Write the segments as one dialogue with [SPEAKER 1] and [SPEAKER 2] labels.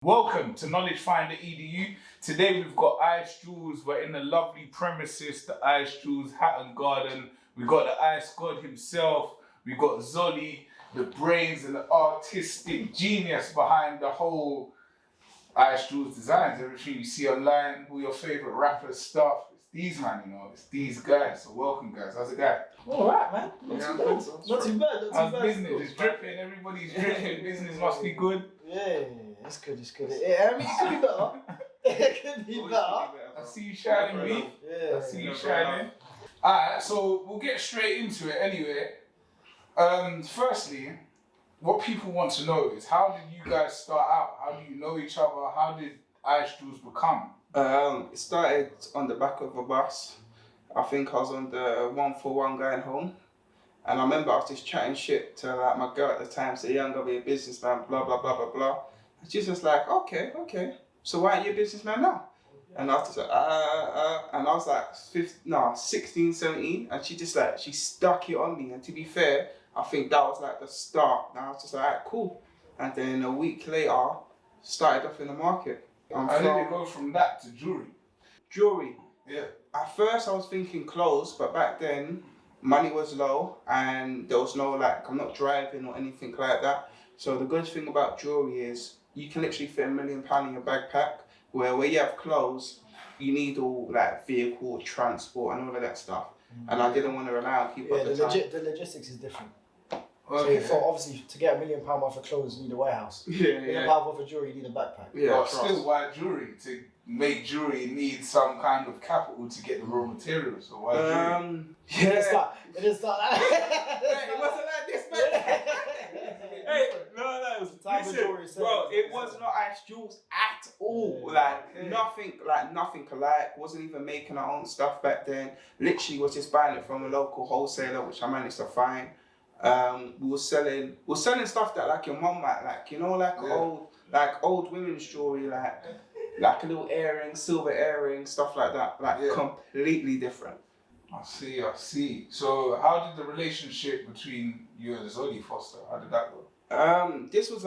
[SPEAKER 1] Welcome to KnowledgeFinder EDU. Today we've got IceJewlz. We're in the lovely premises, the IceJewlz Hatton Garden. We've got the Ice God himself. We've got Zolly, the brains and the artistic genius behind the whole IceJewlz designs. Everything you see online, all your favorite rappers stuff. It's these man, it's these guys. So welcome guys. How's it going?
[SPEAKER 2] All right, man. Not too bad.
[SPEAKER 1] How's business? It's dripping. Everybody's dripping. Business must be good.
[SPEAKER 2] Yeah, it's good. Yeah, I mean, it could be better. It could be better.
[SPEAKER 1] I see you shining, B.
[SPEAKER 2] Yeah.
[SPEAKER 1] I see you shining. Alright, so we'll get straight into it anyway. Firstly, what people want to know is how did you guys start out? How do you know each other? How did IceJewlz become?
[SPEAKER 3] It started on the back of a bus. I think I was on the 141 going home. And I remember I was just chatting shit to like my girl at the time, saying, yeah, I'm gonna be a businessman, blah, blah, blah, blah, blah. And she's just like, okay. So why aren't you a businessman now? And I was just like, and I was like 16, 17. And she stuck it on me. And to be fair, I think that was like the start. And I was just like, alright, cool. And then a week later, started off in the market.
[SPEAKER 1] How did it go from that to jewelry?
[SPEAKER 3] Jewelry.
[SPEAKER 1] Yeah.
[SPEAKER 3] At first I was thinking clothes, but back then money was low and there was no I'm not driving or anything like that. So the good thing about jewelry is you can literally fit £1 million in your backpack, where you have clothes, you need all vehicle, transport and all of that stuff. And I didn't want to rely on people at the time.
[SPEAKER 2] The logistics is different.
[SPEAKER 1] Okay.
[SPEAKER 2] So obviously to get £1 million worth of clothes, you need a warehouse.
[SPEAKER 3] Yeah.
[SPEAKER 2] £1 million worth of jewelry, you need a backpack.
[SPEAKER 3] Yeah.
[SPEAKER 1] But still, why jewelry? To make jewelry, you need some kind of capital to get the raw materials. So why jewelry?
[SPEAKER 3] Yeah.
[SPEAKER 2] It didn't start that.
[SPEAKER 3] It wasn't like this, man. Hey, no,
[SPEAKER 2] It was the type of jewelry.
[SPEAKER 3] Bro, it was not IceJewlz at all. Nothing alike. Wasn't even making our own stuff back then. Literally was just buying it from a local wholesaler, which I managed to find. We were selling stuff that your mum might old women's jewelry, like a little earring, silver earring, stuff like that. Completely different.
[SPEAKER 1] I see. So how did the relationship between you and Zolly foster? How did that go?
[SPEAKER 3] This was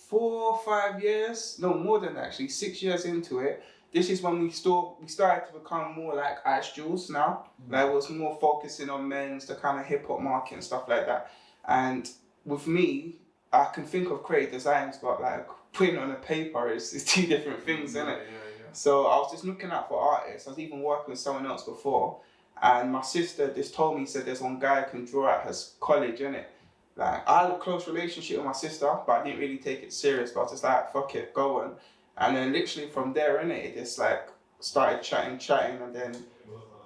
[SPEAKER 3] 4 or 5 years, no more than actually 6 years into it. This is when we started to become more like IceJewlz now. It was more focusing on men's, the kind of hip hop market and stuff like that. And with me, I can think of creative designs, but putting it on a paper is two different things, isn't it?
[SPEAKER 1] Yeah.
[SPEAKER 3] So I was just looking out for artists. I was even working with someone else before. And my sister just told me, said there's one guy who can draw at his college, innit? I had a close relationship with my sister, but I didn't really take it serious. But I was just like, fuck it, go on. And then literally from there, innit, it just started chatting. And then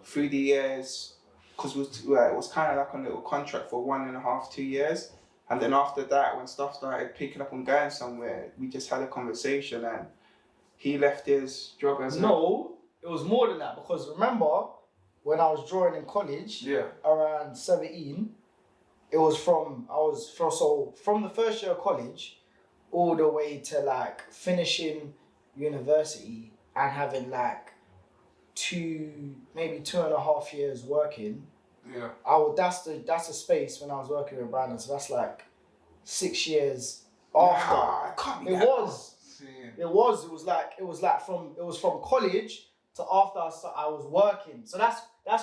[SPEAKER 3] through the years, because it was kind of a little contract for 1.5, 2 years. And then after that, when stuff started picking up and going somewhere, we just had a conversation and he left his job as
[SPEAKER 2] No, it was more than that, because remember, when I was drawing in college, around 17, it was from the first year of college all the way to finishing university and having maybe 2.5 years working.
[SPEAKER 1] Yeah.
[SPEAKER 2] That's the space when I was working with Brandon. So that's 6 years after.
[SPEAKER 3] Nah, it can't be
[SPEAKER 2] It
[SPEAKER 3] that
[SPEAKER 2] was. It was from college to after I was working. So that's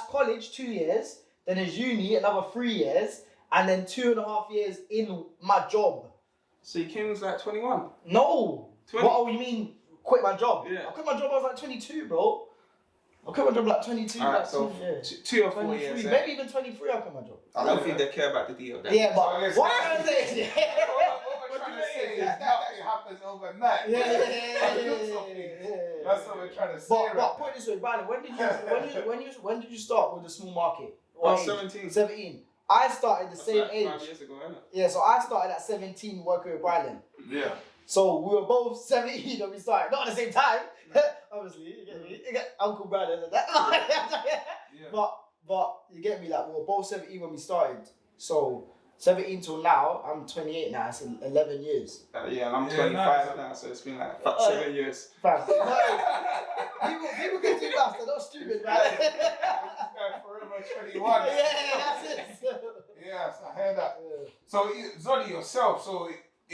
[SPEAKER 2] college 2 years. Then there's uni another 3 years, and then 2.5 years in my job.
[SPEAKER 3] So you came as 21?
[SPEAKER 2] No.
[SPEAKER 3] 20?
[SPEAKER 2] What you mean? Quit my job?
[SPEAKER 3] Yeah.
[SPEAKER 2] I quit my job. I was 22, bro. I quit my job 22.
[SPEAKER 3] Alright, so 2 or 4
[SPEAKER 2] 23,
[SPEAKER 3] years.
[SPEAKER 2] maybe even 23. I quit my job.
[SPEAKER 3] I don't think they care about the deal.
[SPEAKER 2] Yeah, but
[SPEAKER 1] So
[SPEAKER 2] what I'm trying to say is,
[SPEAKER 1] What we're trying to say is nothing happens overnight. That's what we're trying to say.
[SPEAKER 2] But put it this way, Brandon, when did you start with the small market?
[SPEAKER 3] I was 17.
[SPEAKER 2] 17. I started the same age.
[SPEAKER 3] 5 years ago, isn't it?
[SPEAKER 2] Yeah, so I started at 17 working with Brylan.
[SPEAKER 1] Yeah.
[SPEAKER 2] So we were both 17 when we started. Not at the same time, obviously. You get me? You get Uncle Brandon and that.
[SPEAKER 1] Yeah.
[SPEAKER 2] But you get me? We were both 17 when we started. So 17 till now, I'm 28 now. It's 11 years.
[SPEAKER 3] Yeah, and I'm 25 now, so it's been 7 years.
[SPEAKER 2] Fam. People can do that. They're not stupid, man.
[SPEAKER 1] Forever 21.
[SPEAKER 2] Yeah, that's it.
[SPEAKER 1] Yes, I heard that. So Zolly, yourself, so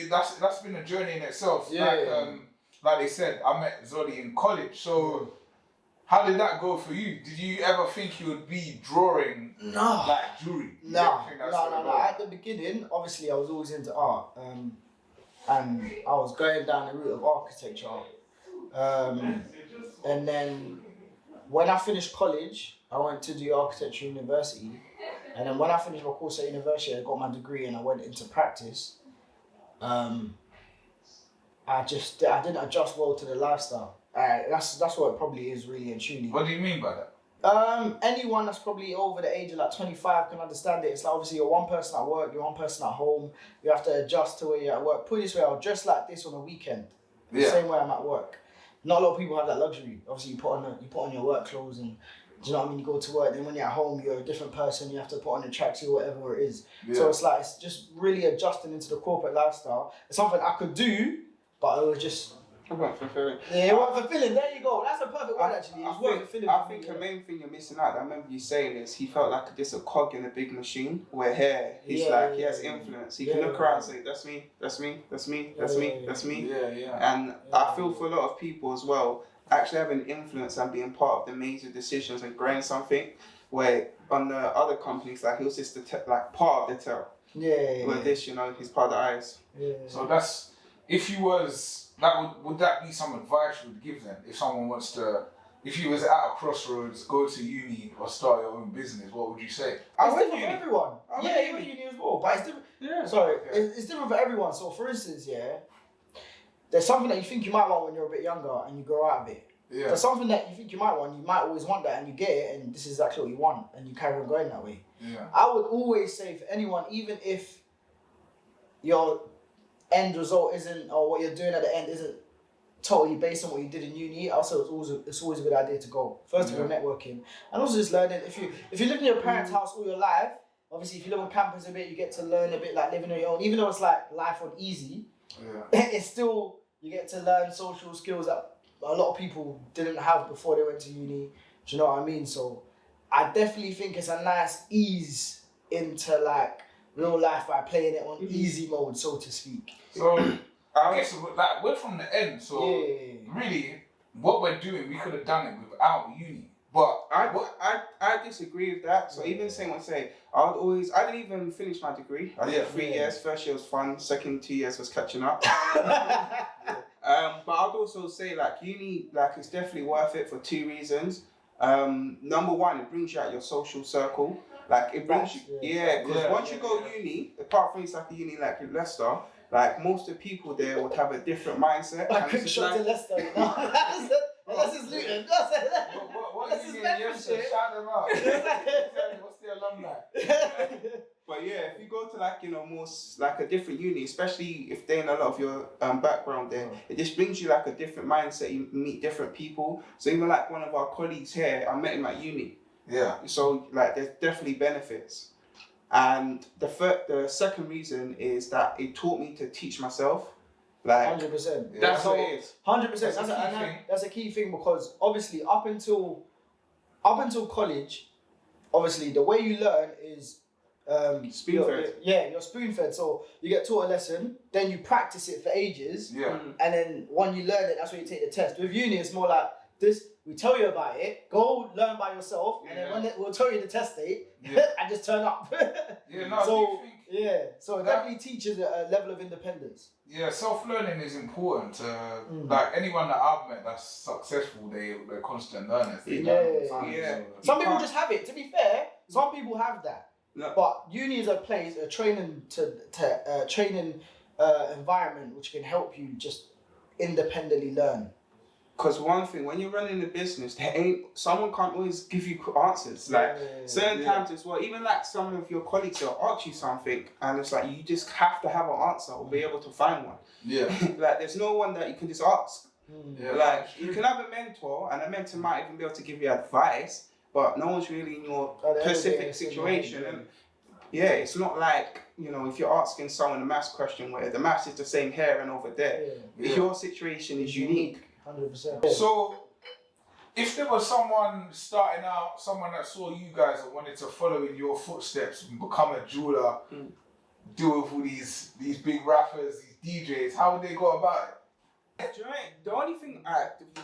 [SPEAKER 1] that's been a journey in itself. like they said, I met Zolly in college. So how did that go for you? Did you ever think you would be drawing like jewelry?
[SPEAKER 2] No. At the beginning, obviously, I was always into art, and I was going down the route of architecture. And then when I finished college, I went to do architecture university. And then when I finished my course at university, I got my degree and I went into practice. I didn't adjust well to the lifestyle. That's what it probably is, really and truly.
[SPEAKER 1] What do you mean by that?
[SPEAKER 2] Anyone that's probably over the age of like 25 can understand it. It's like, obviously, you're one person at work, you're one person at home. You have to adjust to where you're at work. Put it this way, I'll dress like this on a weekend. The same way I'm at work. Not a lot of people have that luxury. Obviously, you put on your work clothes, and do you know what I mean? You go to work, then when you're at home, you're a different person. You have to put on a tracksuit or whatever it is. Yeah. So it's like, it's just really adjusting into the corporate lifestyle. It's something I could do, but it was just...
[SPEAKER 3] It wasn't fulfilling.
[SPEAKER 2] Yeah, it wasn't fulfilling. There you go. That's a perfect word, actually.
[SPEAKER 3] I think the main thing you're missing out, I remember you saying is he felt like just a cog in a big machine, where here, he has influence. He can look around and say, that's me, that's me, that's me, that's me, that's me. And I feel for a lot of people as well, actually having influence and being part of the major decisions and growing something, where on the other companies, like he was just part of the tail. Where this, he's part of the eyes.
[SPEAKER 1] So that's, if you was... would that be some advice you would give them if someone wants to, if you was at a crossroads, go to uni or start your own business? What would you say?
[SPEAKER 2] It's different for everyone. You went uni as well, but it's different. It's different for everyone. So for instance, there's something that you think you might want when you're a bit younger and you grow out of it. There's something that you think you might want, you might always want that, and you get it, and this is exactly what you want, and you carry on going that way. I would always say for anyone, even if your end result isn't, or what you're doing at the end isn't totally based on what you did in uni, also it's always a good idea to go. First of all, networking, and also just learning. If you live in your parents' house all your life, obviously if you live on campus a bit, you get to learn a bit like living on your own. Even though it's like life on easy, it's still, you get to learn social skills that a lot of people didn't have before they went to uni. Do you know what I mean? So I definitely think it's a nice ease into like real life by playing it on easy mode, so to speak.
[SPEAKER 1] So I guess like we're from the end, so really what we're doing, we could have done it without uni. But
[SPEAKER 3] I disagree with that. So even saying what I say, I didn't even finish my degree. I did 3 years. First year was fun. Second 2 years was catching up. But I'd also say like uni, like it's definitely worth it for 2 reasons. Number one, it brings you out your social circle. Like it brings you, because once you go uni, apart from it's like a uni like Leicester, like most of the people there would have a different mindset.
[SPEAKER 2] I couldn't shot to Leicester, you know. Unless it's Luton.
[SPEAKER 1] What uni? Yes, shout them out. What's the alumni?
[SPEAKER 3] But yeah, if you go to like, more like a different uni, especially if they're in a lot of your background there, it just brings you like a different mindset. You meet different people. So even like one of our colleagues here, I met him at uni. So like there's definitely benefits. And the second reason is that it taught me to teach myself. Like
[SPEAKER 2] 100%.
[SPEAKER 3] That's what it is.
[SPEAKER 2] 100%. That's a key thing, because obviously up until college, obviously the way you learn is
[SPEAKER 3] spoon-fed.
[SPEAKER 2] You're spoon-fed. So you get taught a lesson, then you practice it for ages, and then when you learn it, that's when you take the test. With uni, it's more like this. We tell you about it, go learn by yourself, and then we'll tell you the test date, and just turn up. So it definitely teaches a level of independence.
[SPEAKER 1] Yeah, self-learning is important. Like anyone that I've met that's successful, they're constant learners.
[SPEAKER 2] Some people just have it. To be fair, some people have that. No. But uni is a place, a training environment which can help you just independently learn.
[SPEAKER 3] Because one thing, when you're running a business, someone can't always give you answers. Like certain times as well, even like some of your colleagues will ask you something, and it's like you just have to have an answer or be able to find one. Like there's no one that you can just ask. Like you can have a mentor, and a mentor might even be able to give you advice, but no one's really in your specific situation. And it's not like, if you're asking someone a maths question where the maths is the same here and over there. Your situation is unique.
[SPEAKER 2] 100%.
[SPEAKER 1] So, if there was someone starting out, someone that saw you guys and wanted to follow in your footsteps and become a jeweler, deal with all these big rappers, these DJs, how would they go about
[SPEAKER 3] Do you know, the only thing,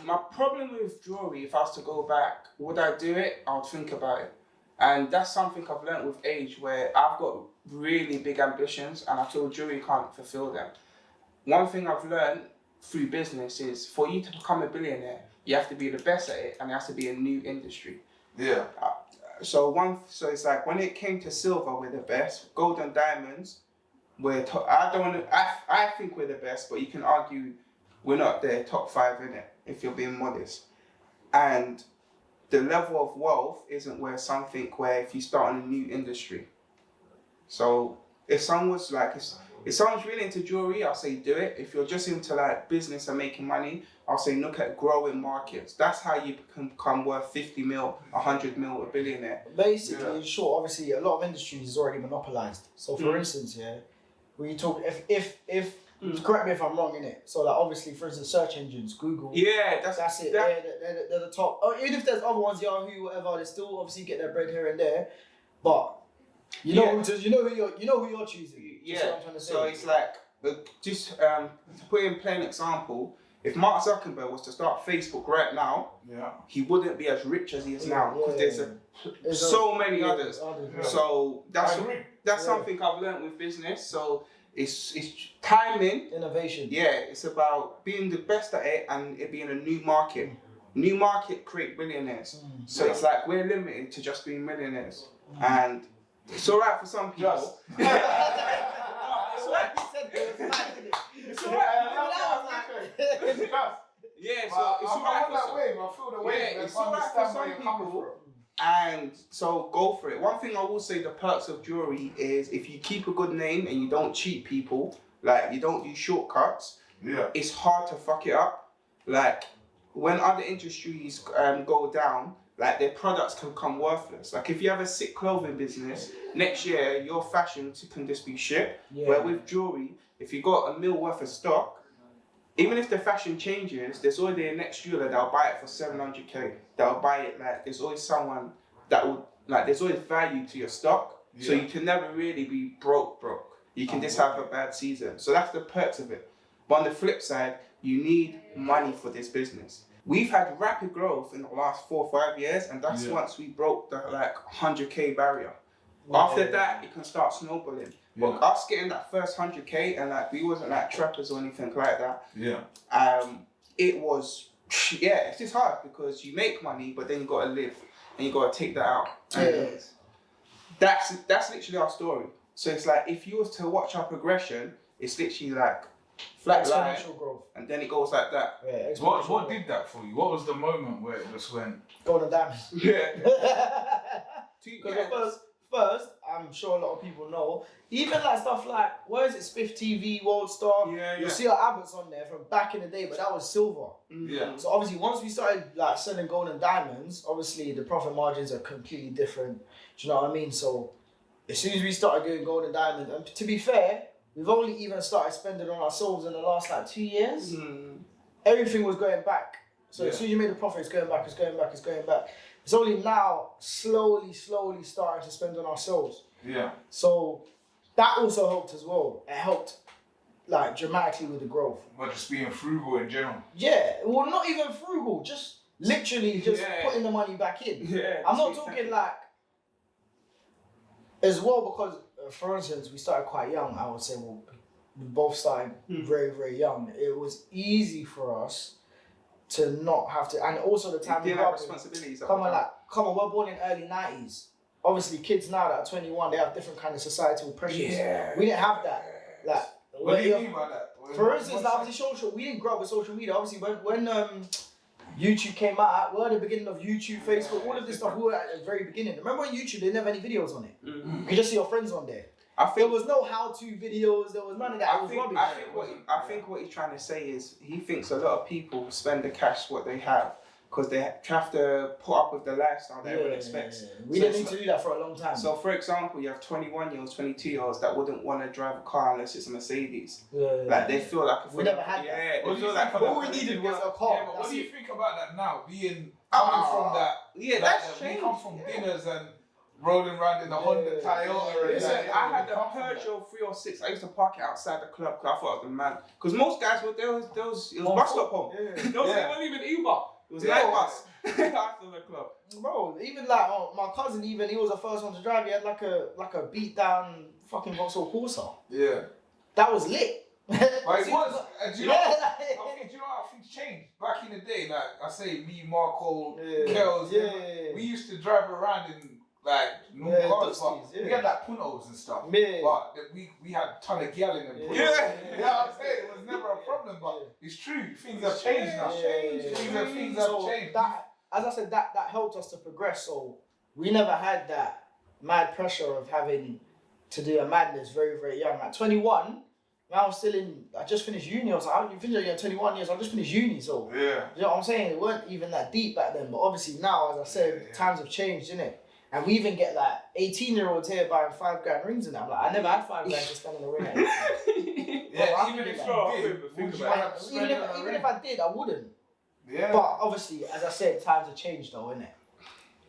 [SPEAKER 3] my problem with jewellery, if I was to go back, would I do it? I would think about it. And that's something I've learned with age, where I've got really big ambitions and I feel jewellery can't fulfill them. One thing I've learned through business is for you to become a billionaire, you have to be the best at it and it has to be a new industry.
[SPEAKER 1] Yeah.
[SPEAKER 3] So it's like when it came to silver, we're the best. Gold and diamonds, I think we're the best, but you can argue we're not the top 5 in it, if you're being modest. And the level of wealth isn't where if you start in a new industry. So if someone's really into jewelry, I'll say do it. If you're just into like business and making money, I'll say look at growing markets. That's how you can become worth 50 mil, 100 mil, a billionaire.
[SPEAKER 2] Basically, in short, obviously a lot of industries is already monopolized. So for instance, when you talk, if correct me if I'm wrong, innit? So like obviously, for instance, search engines, Google.
[SPEAKER 3] Yeah, that's
[SPEAKER 2] it. They're the top. Oh, even if there's other ones, Yahoo, whatever, they still obviously get their bread here and there. But you know who you're choosing.
[SPEAKER 3] Yeah.
[SPEAKER 2] That's what I'm trying to say.
[SPEAKER 3] So it's like to put in plain example, if Mark Zuckerberg was to start Facebook right now, he wouldn't be as rich as he is now because there's so many others. So that's something I've learned with business. So it's timing,
[SPEAKER 2] innovation.
[SPEAKER 3] Yeah, it's about being the best at it and it being a new market. New market create billionaires. So it's like we're limited to just being millionaires, and it's alright for some people. It's alright. Yeah, so it's alright for some.
[SPEAKER 1] I feel the wave.
[SPEAKER 3] Yeah, it's alright for some people. And so go for it. One thing I will say, the perks of jewelry is if you keep a good name and you don't cheat people, like you don't use shortcuts, it's hard to fuck it up. Like when other industries go down, like their products can become worthless. Like if you have a sick clothing business, next year your fashion can just be shit. Where with jewelry, if you got $1 million worth of stock, even if the fashion changes, there's already a next jeweler that'll buy it for 700k. That'll buy it, like there's always someone that will, like there's always value to your stock. So you can never really be broke. You can just have a bad season. So that's the perks of it. But on the flip side, you need money for this business. We've had rapid growth in the last 4 or 5 years, and that's once we broke the 100k barrier. After that, it can start snowballing. But us getting that first 100k, and we wasn't like trappers or anything like that. It was, it's just hard because you make money, but then you gotta live and you gotta take that out. And that's literally our story. So it's like if you was to watch our progression, it's literally like flat line,
[SPEAKER 2] growth,
[SPEAKER 3] and then it goes like that.
[SPEAKER 1] What did that for you? What was the moment where it just went?
[SPEAKER 2] Gold and diamonds.
[SPEAKER 3] Because
[SPEAKER 2] first, I'm sure a lot of people know, even like stuff like, where is it, Spiff TV, World Star, you'll see our adverts on there from back in the day, but that was silver. So obviously once we started like selling gold and diamonds, obviously the profit margins are completely different. Do you know what I mean? So as soon as we started doing gold and diamonds, and to be fair, we've only even started spending on ourselves in the last 2 years. Everything was going back. So as soon as you made the profit, it's going back. It's only now slowly starting to spend on ourselves. So that also helped as well. It helped like dramatically with the growth.
[SPEAKER 1] But just being frugal in general.
[SPEAKER 2] Well, not even frugal, just literally just putting the money back in. I'm not talking like as well because, for instance, we started quite young. I would say, we both started very, very young. It was easy for us to not have to, and also the time we
[SPEAKER 3] have responsibilities.
[SPEAKER 2] Come on, we're born in early 90s. Obviously, kids now that are 21, they have different kind of societal pressures. We didn't have that. Like,
[SPEAKER 1] what do you mean by that?
[SPEAKER 2] For instance, like, obviously, we didn't grow up with social media. Obviously, when YouTube came out, we're at the beginning of YouTube, Facebook, all of this stuff. We were at the very beginning. Remember on YouTube, they didn't have any videos on it. You could just see your friends on there. There was no how-to videos. There was none of that.
[SPEAKER 3] I think what he's trying to say is he thinks a lot of people spend the cash what they have because they have to put up with the lifestyle that everyone expects.
[SPEAKER 2] We didn't need to do that for a long time.
[SPEAKER 3] So, for example, you have 21-years, 22-years that wouldn't want to drive a car unless it's a Mercedes. Like they feel like
[SPEAKER 2] we never had that.
[SPEAKER 3] They feel like
[SPEAKER 2] all we needed was a car.
[SPEAKER 1] What do you think about that now? Being coming from that.
[SPEAKER 3] That's changed.
[SPEAKER 1] We come from dinners and rolling around in the Honda Toyota.
[SPEAKER 3] Listen, I had the Peugeot 306. I used to park it outside the club because I thought I was the man. Because most guys were there was it was bus stop home. It wasn't even Uber. It was night bus after the club.
[SPEAKER 2] Bro, even like my cousin, even he was the first one to drive. He had like a beat down fucking Vauxhall Corsa.
[SPEAKER 1] Yeah.
[SPEAKER 2] That was lit.
[SPEAKER 1] But it was. Do you know? I think things changed back in the day. Like I say, me, Marco, Kells, we used to drive around in like normal cars, but we had like Puntos and stuff. But we had a ton of gal in them. You know what I'm saying? It was never a problem, but it's true. Things have changed now. Things have changed.
[SPEAKER 2] That, as I said, that helped us to progress. So we never had that mad pressure of having to do a madness very, very young. At 21. I just finished uni. I was like, you finished at 21 years, I just finished uni, so.
[SPEAKER 1] Yeah.
[SPEAKER 2] You know what I'm saying? It weren't even that deep back then, but obviously now, as I said, times have changed, innit? And we even get like 18-year-olds here buying $5,000 rings and that. I'm like, I never had $5,000 to spend on a ring.
[SPEAKER 1] Even if
[SPEAKER 2] I did, I wouldn't.
[SPEAKER 1] Yeah.
[SPEAKER 2] But obviously, as I said, times have changed though, innit?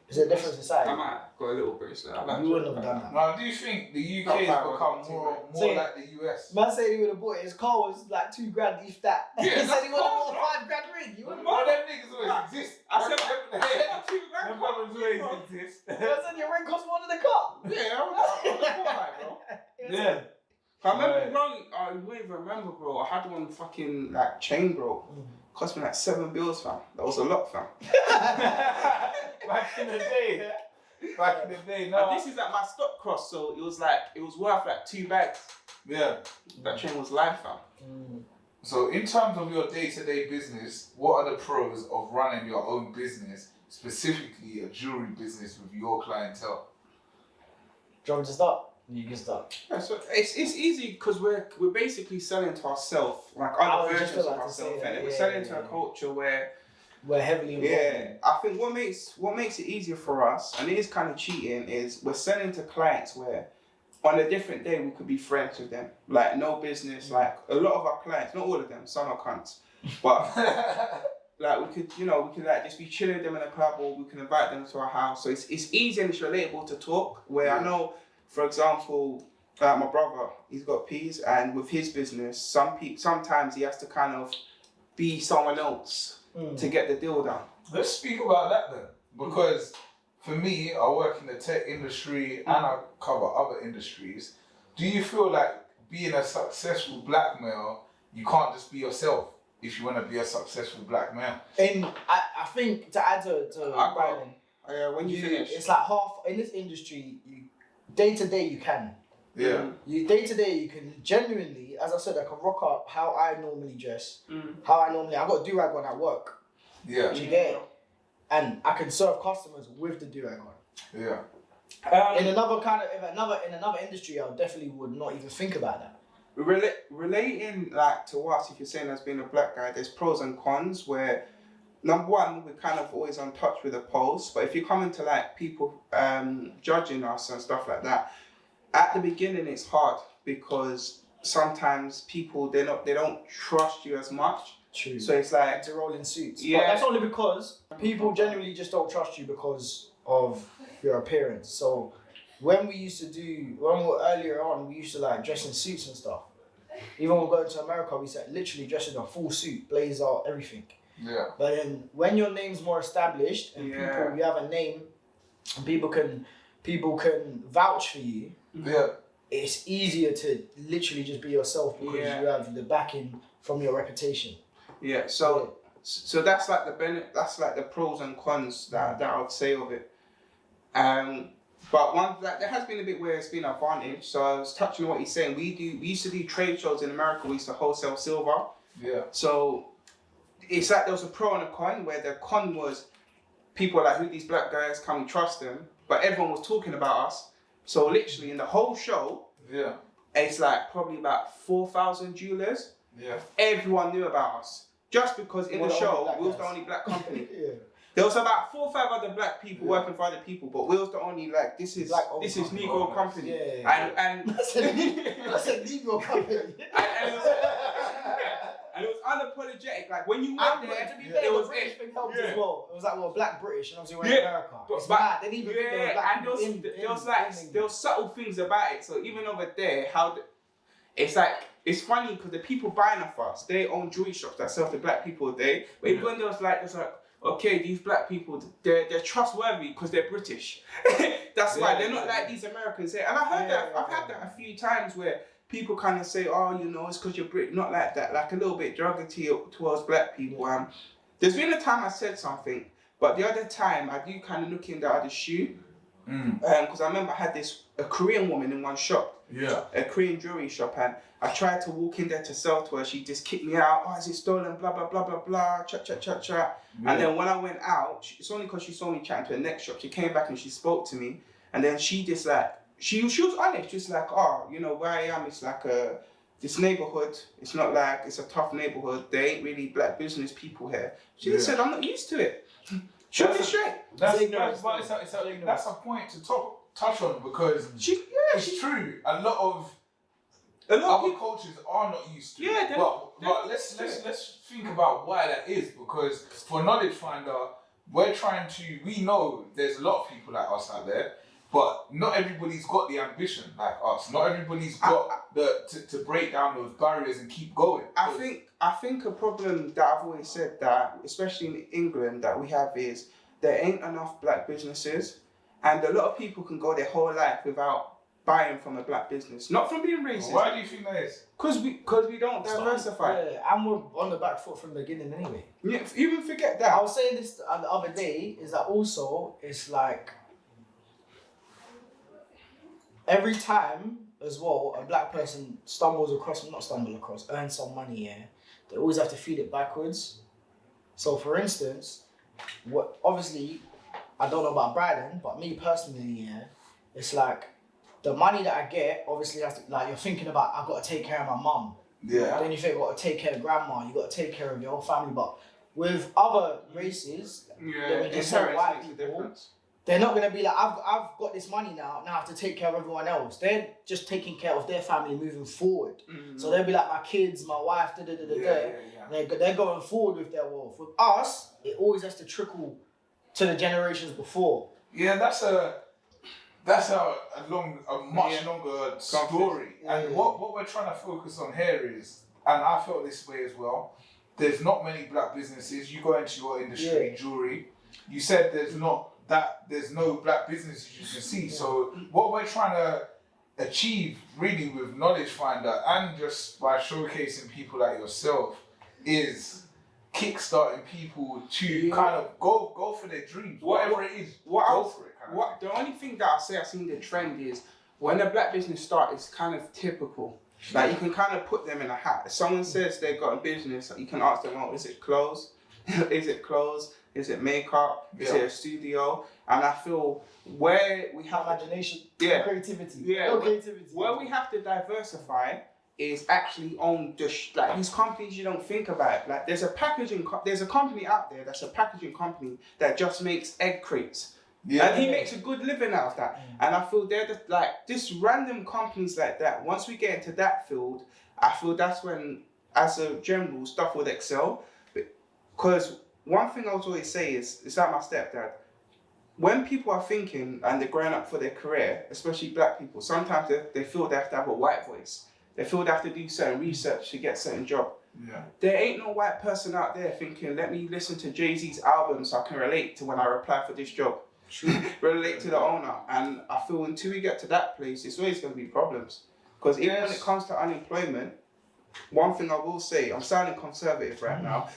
[SPEAKER 2] There's a different society.
[SPEAKER 3] I might got a little bracelet.
[SPEAKER 2] You wouldn't have done that.
[SPEAKER 1] Now, do you think the UK has become more like the US?
[SPEAKER 2] Man said he would have bought it. His car was like $2,000 if that.
[SPEAKER 1] Yeah,
[SPEAKER 2] he said he would have bought a $5,000 ring. You wouldn't
[SPEAKER 1] Well, them niggas always exist.
[SPEAKER 3] I said
[SPEAKER 1] $2,000. Them brothers always exist.
[SPEAKER 2] I said your ring cost more than the car.
[SPEAKER 3] Yeah, I was bro.
[SPEAKER 1] Yeah.
[SPEAKER 3] I remember, bro. I don't even remember, bro. I had one fucking like chain, bro. Cost me like $7 bills, fam. That was a lot, fam.
[SPEAKER 1] Back in the day. No.
[SPEAKER 3] And this is at my stock cross, so it was worth like 2 bags.
[SPEAKER 1] Yeah.
[SPEAKER 3] That chain was life, fam.
[SPEAKER 1] So in terms of your day-to-day business, what are the pros of running your own business, specifically a jewelry business with your clientele?
[SPEAKER 2] Do you want me to start? You can start.
[SPEAKER 3] Yeah, so it's easy because we're basically selling to ourselves, like other versions of ourselves, and we're selling to a culture where
[SPEAKER 2] we're heavily involved.
[SPEAKER 3] Yeah, I think what makes it easier for us, and it is kind of cheating, is we're selling to clients where on a different day we could be friends with them, like no business. Like a lot of our clients, not all of them, some are cunts, but like we could like just be chilling with them in a club, or we can invite them to our house. So it's easy and it's relatable to talk. Where I know, for example, my brother, he's got peas, and with his business, sometimes he has to kind of be someone else to get the deal done.
[SPEAKER 1] Let's speak about that then, because for me, I work in the tech industry and I cover other industries. Do you feel like being a successful black male, you can't just be yourself if you want to be a successful black male?
[SPEAKER 2] And I think to add to Brian,
[SPEAKER 3] when you finish,
[SPEAKER 2] it's like half in this industry. Day to day, you can.
[SPEAKER 1] Yeah.
[SPEAKER 2] Day to day, you can genuinely, as I said, I can rock up how I normally dress, I got a do-rag on at work.
[SPEAKER 1] Yeah.
[SPEAKER 2] You get it? And I can serve customers with the do-rag on.
[SPEAKER 1] Yeah.
[SPEAKER 2] In another industry, I definitely would not even think about that.
[SPEAKER 3] Relating like to us, if you're saying as being a black guy, there's pros and cons where. Number one, we're kind of always on touch with the pulse, but if you come into like people judging us and stuff like that, at the beginning it's hard because sometimes people they don't trust you as much.
[SPEAKER 2] True.
[SPEAKER 3] So it's like
[SPEAKER 2] to roll in suits.
[SPEAKER 3] Yeah.
[SPEAKER 2] But that's only because people genuinely just don't trust you because of your appearance. So when we were earlier on, we used to like dress in suits and stuff. Even when we go to America, we said literally dress in a full suit, blazer, everything.
[SPEAKER 1] Yeah.
[SPEAKER 2] But then when your name's more established and you have a name and people can vouch for you, it's easier to literally just be yourself because you have the backing from your reputation.
[SPEAKER 3] Yeah. So that's like the pros and cons that I would say of it. But one that there has been a bit where it's been an advantage. So I was touching on what he's saying. We used to do trade shows in America. We used to wholesale silver.
[SPEAKER 1] Yeah.
[SPEAKER 3] So it's like there was a pro and a con, where the con was people like, who these black guys, can we trust them? But everyone was talking about us. So literally in the whole show, it's like probably about 4,000 jewelers.
[SPEAKER 1] Yeah.
[SPEAKER 3] Everyone knew about us. Just because in the show, we was the only black company. There was about 4 or 5 other black people working for other people, but we was the only like this is Negro company. And
[SPEAKER 2] that's a Negro company.
[SPEAKER 3] and it was unapologetic. Like when you
[SPEAKER 2] And
[SPEAKER 3] went there,
[SPEAKER 2] to be fair,
[SPEAKER 3] it
[SPEAKER 2] the
[SPEAKER 3] was
[SPEAKER 2] British
[SPEAKER 3] it.
[SPEAKER 2] thing helped
[SPEAKER 3] Yeah.
[SPEAKER 2] as well. It was like, well, black British, and obviously we're in
[SPEAKER 3] Yeah,
[SPEAKER 2] America. It's
[SPEAKER 3] but-
[SPEAKER 2] mad. They didn't even think there was black
[SPEAKER 3] and
[SPEAKER 2] people
[SPEAKER 3] there was subtle things about it. So even over there, it's like it's funny because the people buying off us, they own jewelry shops that sell to black people there. But even when it's like okay, these black people, they're trustworthy because they're British. That's why they're not like these Americans here. And I heard that I've had that a few times where people kind of say, oh, you know, it's because you're Brit, not like that, like a little bit derogatory towards black people. There's been a time I said something, but the other time I do kind of look in the other shoe. Because I remember I had a Korean woman in one shop, a Korean jewelry shop, and I tried to walk in there to sell to her. She just kicked me out. Oh, is it stolen? Blah blah blah blah blah. Chat chat chat chat. And then when I went out, it's only because she saw me chatting to her next shop. She came back and she spoke to me, and then she just like she was honest, just like, oh, you know where I am. It's like this neighborhood. It's not like it's a tough neighborhood. There ain't really black business people here. She just said, I'm not used to it. Shoot me straight.
[SPEAKER 1] That's a point to touch on because it's true. A lot of other cultures are not used to it. But let's think about why that is, because for KnowledgeFinder, we know there's a lot of people like us out there, but not everybody's got the ambition like us. Not everybody's got to break down those barriers and keep going.
[SPEAKER 3] I think a problem that I've always said that, especially in England, that we have is there ain't enough black businesses, and a lot of people can go their whole life without buying from a black business. Not from being racist.
[SPEAKER 1] Why do you think that is?
[SPEAKER 3] Because we don't diversify.
[SPEAKER 2] Yeah, and we're on the back foot from the beginning anyway.
[SPEAKER 3] Yeah, even forget that.
[SPEAKER 2] I was saying this the other day, is that also it's like every time as well a black person earns some money, they always have to feed it backwards. So for instance, obviously I don't know about Bryden, but me personally, it's like the money that I get obviously has to, like, you're thinking about, I've got to take care of my mum.
[SPEAKER 1] Yeah.
[SPEAKER 2] Then you think, you've got to take care of grandma, you've got to take care of your whole family. But with other races, just white people, they're not going to be like, I've got this money now I have to take care of everyone else. They're just taking care of their family moving forward. So they'll be like, my kids, my wife, They're going forward with their wealth. With us, it always has to trickle to the generations before.
[SPEAKER 1] Yeah, that's a much longer story. And what we're trying to focus on here is, and I felt this way as well, there's not many black businesses. You go into your industry, jewelry, you said there's no black businesses you can see. So what we're trying to achieve really with KnowledgeFinder, and just by showcasing people like yourself, is kickstarting people to kind of go for their dreams, whatever it is. Go for it.
[SPEAKER 3] The only thing that I've seen the trend is when a black business starts, it's kind of typical. Like you can kind of put them in a hat. If someone says they've got a business, you can ask them, oh, is it clothes? Is it clothes? Is it makeup? Is it a studio? And I feel where we have
[SPEAKER 2] imagination, creativity.
[SPEAKER 3] Where we have to diversify is actually on like these companies you don't think about. Like there's a company out there that's a packaging company that just makes egg crates. And he makes a good living out of that. And I feel they're just random companies like that. Once we get into that field, I feel that's when, as a general, stuff would excel. Because one thing I would always say is, it's like my stepdad. When people are thinking and they're growing up for their career, especially black people, sometimes they feel they have to have a white voice. They feel they have to do certain research to get a certain job.
[SPEAKER 1] Yeah.
[SPEAKER 3] There ain't no white person out there thinking, let me listen to Jay-Z's album so I can relate to when I apply for this job. Relate to the owner. And I feel until we get to that place, it's always going to be problems. Because even when it comes to unemployment, one thing I will say, I'm sounding conservative right now.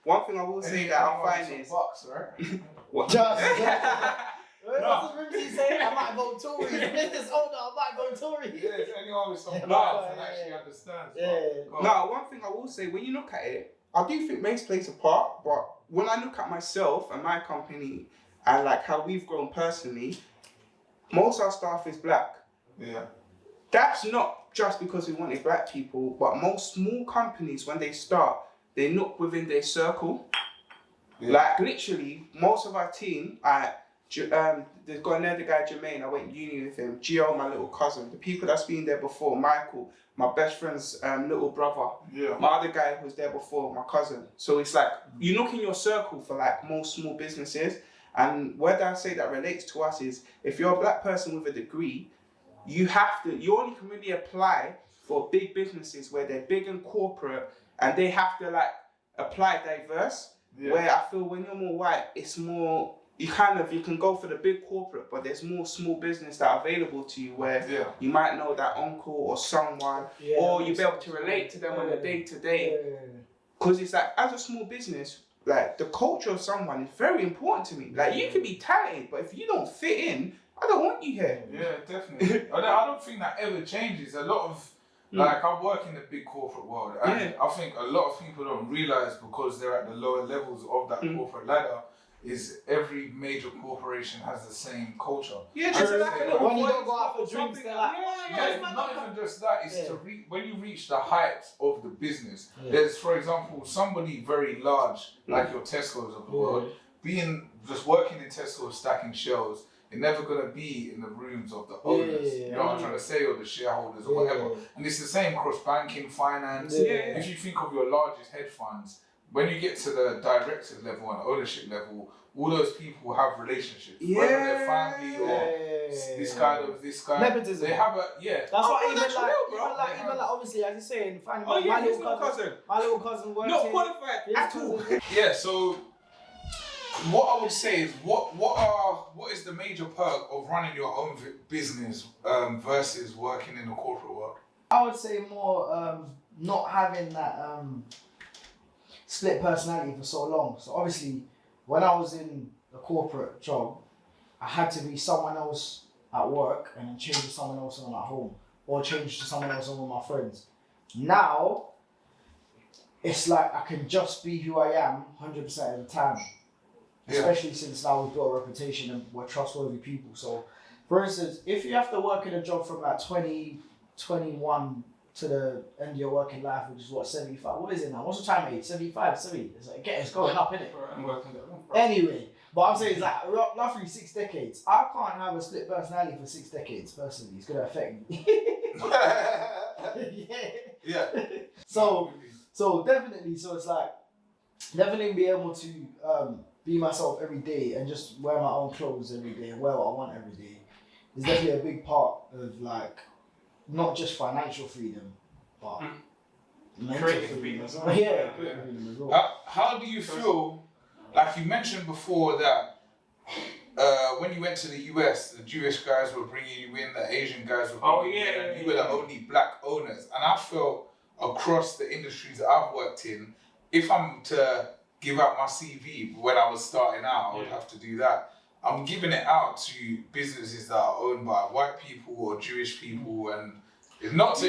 [SPEAKER 3] One thing I will say that I find is...
[SPEAKER 1] Bucks, right?
[SPEAKER 3] What?
[SPEAKER 2] What does Rimsey say? I might vote Tory. Business owner, I might vote Tory.
[SPEAKER 1] Yeah, it's anyone with some balance and actually understands.
[SPEAKER 3] No, one thing I will say, when you look at it, I do think race plays a part, but when I look at myself and my company and like how we've grown personally, most of our staff is black.
[SPEAKER 1] Yeah.
[SPEAKER 3] That's not just because we wanted black people, but most small companies, when they start, they look within their circle. Yeah. Like literally, most of our team, There's got another guy, Jermaine, I went uni with him. Gio, my little cousin. The people that's been there before, Michael, my best friend's little brother.
[SPEAKER 1] Yeah.
[SPEAKER 3] My other guy who was there before, my cousin. So it's like, you look in your circle for like most small businesses, and where I say that relates to us is, if you're a black person with a degree, you only can really apply for big businesses where they're big and corporate, and they have to like apply diverse. Yeah. Where I feel when you're more white, it's more, you can go for the big corporate, but there's more small business that are available to you where you might know that uncle or someone, or you'll be able to relate to them on a day-to-day. Because it's like, as a small business, like the culture of someone is very important to me. Like you can be talented, but if you don't fit in, I don't want you here.
[SPEAKER 1] Yeah, definitely. I don't think that ever changes. A lot of, like, I work in the big corporate world, and I think a lot of people don't realise, because they're at the lower levels of that corporate ladder, is every major corporation has the same culture.
[SPEAKER 3] Yeah, just like
[SPEAKER 2] when you don't go out for drinks, they're like,
[SPEAKER 1] not even just that. It's to when you reach the heights of the business. There's, for example, somebody very large, like your Tesco's of the world, just working in Tesco stacking shelves. You're never going to be in the rooms of the owners, you know what I'm trying to say, or the shareholders or whatever. And it's the same across banking, finance. If you think of your largest hedge funds, when you get to the director level and ownership level, all those people have relationships. Whether they're family or this guy.
[SPEAKER 2] Nepotism.
[SPEAKER 1] They have a,
[SPEAKER 2] That's what even like obviously, as you're saying, my little cousin works
[SPEAKER 3] not qualified at all.
[SPEAKER 1] Yeah, so what I would say is, what is the major perk of running your own business versus working in the corporate world?
[SPEAKER 2] I would say more not having that split personality for so long. So obviously, when I was in a corporate job, I had to be someone else at work and then change to someone else when I'm at home, or change to someone else when I'm with my friends. Now, it's like I can just be who I am 100% of the time. Especially since now we've built a reputation and we're trustworthy people. So, for instance, if you have to work in a job from like 21 to the end of your working life, which is what, 75? What is it now? What's the time age? 75, 70? It's like, it's going up, innit? Anyway, but I'm saying it's like roughly 6 decades. I can't have a split personality for 6 decades, personally. It's going to affect me.
[SPEAKER 1] Yeah.
[SPEAKER 2] So definitely, so it's like, definitely be able to be myself every day and just wear my own clothes every day and wear what I want every day is definitely a big part of like not just financial freedom, but mental freedom as well.
[SPEAKER 1] How do you feel? Like you mentioned before that when you went to the US, the Jewish guys were bringing you in, the Asian guys were bringing you in, and you were the only black owners. And I felt across the industries that I've worked in, if I'm to give out my CV when I was starting out, I would have to do that. I'm giving it out to businesses that are owned by white people or Jewish people, and it's not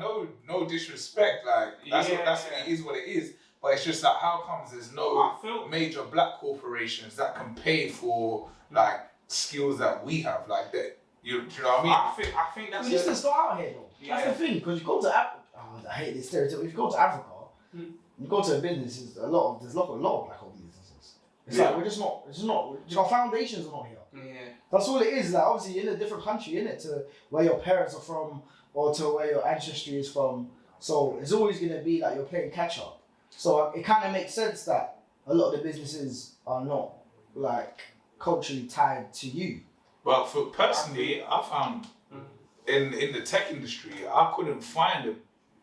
[SPEAKER 1] no disrespect. Like it is what it is. But it's just like, how comes there's no major black corporations that can pay for like skills that we have, like that? You know what I mean?
[SPEAKER 3] I think that's.
[SPEAKER 2] We just start out here though. That's the thing, because you go to Africa. I hate this stereotype. If you go to Africa, you go to a business. There's a lot of black-owned businesses. It's like we're just not. Our foundations are not here.
[SPEAKER 3] Yeah.
[SPEAKER 2] That's all it is. Like obviously, you're in a different country, innit, to where your parents are from or to where your ancestry is from. So it's always gonna be like you're playing catch up. So it kind of makes sense that a lot of the businesses are not like culturally tied to you.
[SPEAKER 1] But for personally, I found in the tech industry, I couldn't find a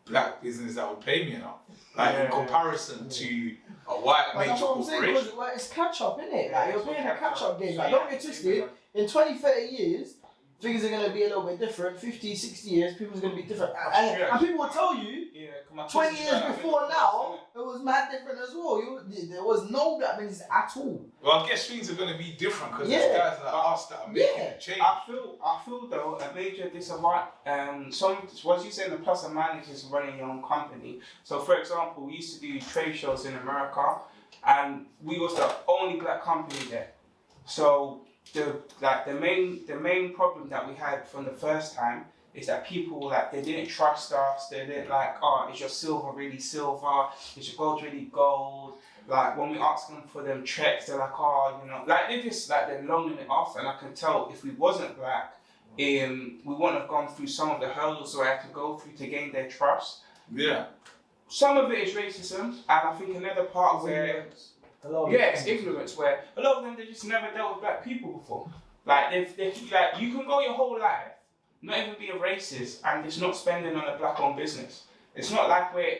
[SPEAKER 1] black business that would pay me enough. Like in comparison to a white major
[SPEAKER 2] that's what I'm
[SPEAKER 1] corporation.
[SPEAKER 2] saying, because like, it's catch up, innit? Like you're playing a catch up game. Like don't get twisted. In 20, 30 years, things are going to be a little bit different. 50, 60 years, people's going to be different. And people will tell you, 20 years before now, it was mad different as well. There was no black business at all.
[SPEAKER 1] Well, I guess things are going to be different because there's guys like us that are making a change.
[SPEAKER 3] I feel though, a major disadvantage, once you say the plus and minuses of running your own company. So for example, we used to do trade shows in America and we was the only black company there. So the main problem that we had from the first time is that people like they didn't trust us. They didn't like, oh, is your silver really silver? Is your gold really gold? Like when we ask them for them checks, they're like, oh, you know, like they just like they're longing it off. And I can tell if we wasn't black, we wouldn't have gone through some of the hurdles we had to go through to gain their trust.
[SPEAKER 1] Yeah.
[SPEAKER 3] Some of it is racism, and I think another part where it's ignorance, where a lot of them they just never dealt with black people before. Like they like you can go your whole life, not even be a racist, and just not spending on a black-owned business. It's not like we're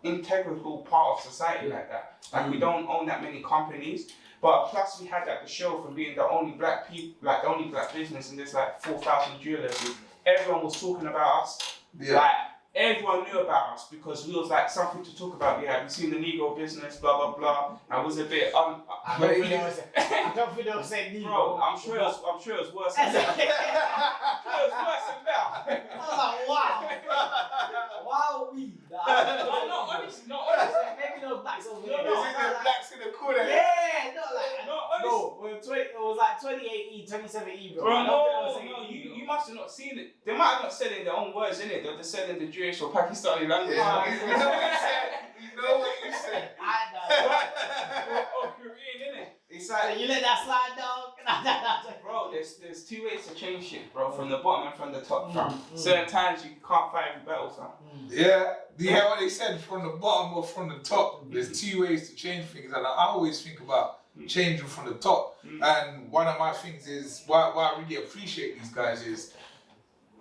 [SPEAKER 3] integral part of society like that. Like we don't own that many companies. But plus we had like the show from being the only black people, like the only black business, and there's like 4,000 jewelers. Everyone was talking about us. Yeah. Like everyone knew about us because we was like something to talk about. Yeah, we've seen the Negro business, blah blah blah. I was a bit
[SPEAKER 2] I don't think they were saying Negro.
[SPEAKER 3] Bro, I'm sure it was worse than that. I'm sure it was worse than that.
[SPEAKER 2] I was like, wow. Wow, we.
[SPEAKER 3] No, honestly.
[SPEAKER 2] Maybe those blacks over there.
[SPEAKER 1] The blacks in the corner.
[SPEAKER 2] Yeah, not like.
[SPEAKER 3] No, honestly.
[SPEAKER 2] It was like 2018, 2017, bro.
[SPEAKER 3] Bro, no, you must have not seen it. They might have not said it in their own words, innit? They're just said in the Jewish or Pakistani language.
[SPEAKER 1] Yeah, you know what you said.
[SPEAKER 2] I know.
[SPEAKER 3] Or Korean, innit? It's
[SPEAKER 2] So
[SPEAKER 3] like,
[SPEAKER 2] you let that slide down?
[SPEAKER 3] bro, there's two ways to change shit, bro. From the bottom and from the top, fam. Certain times you can't fight every battle, fam.
[SPEAKER 1] Yeah, do you hear what they said? From the bottom or from the top? There's two ways to change things, and I always think about changing from the top. And one of my things is why I really appreciate these guys is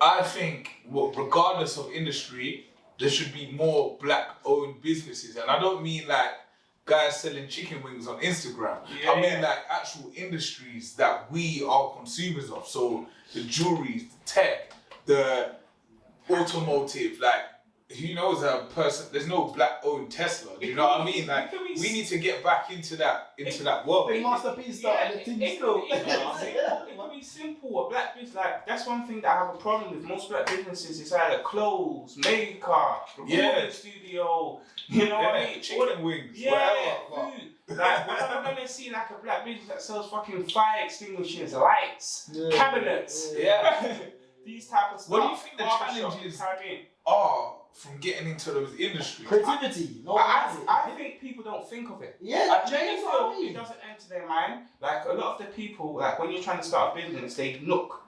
[SPEAKER 1] I think regardless of industry, there should be more black-owned businesses, and I don't mean like guys selling chicken wings on Instagram.
[SPEAKER 3] Yeah,
[SPEAKER 1] I mean like actual industries that we are consumers of. So the jewelry, the tech, the automotive, like who knows a person? There's no black-owned Tesla. Do you know what I mean? Like we need to get back into that world.
[SPEAKER 2] Big masterpiece started the thing still.
[SPEAKER 3] It could be simple. A black business, like that's one thing that I have a problem with. Most black businesses is either clothes, makeup, recording studio. You know what I mean?
[SPEAKER 1] Chicken wings,
[SPEAKER 3] whatever. Food. Like when I'm gonna see like a black business that sells fucking fire extinguishers, lights, cabinets, these type of stuff.
[SPEAKER 1] What do you think the challenges are from getting into those industries?
[SPEAKER 2] Creativity.
[SPEAKER 3] I think people don't think of it.
[SPEAKER 2] Yeah,
[SPEAKER 3] I genuinely feel it doesn't enter their mind. Like a lot of the people, like when you're trying to start a business, they look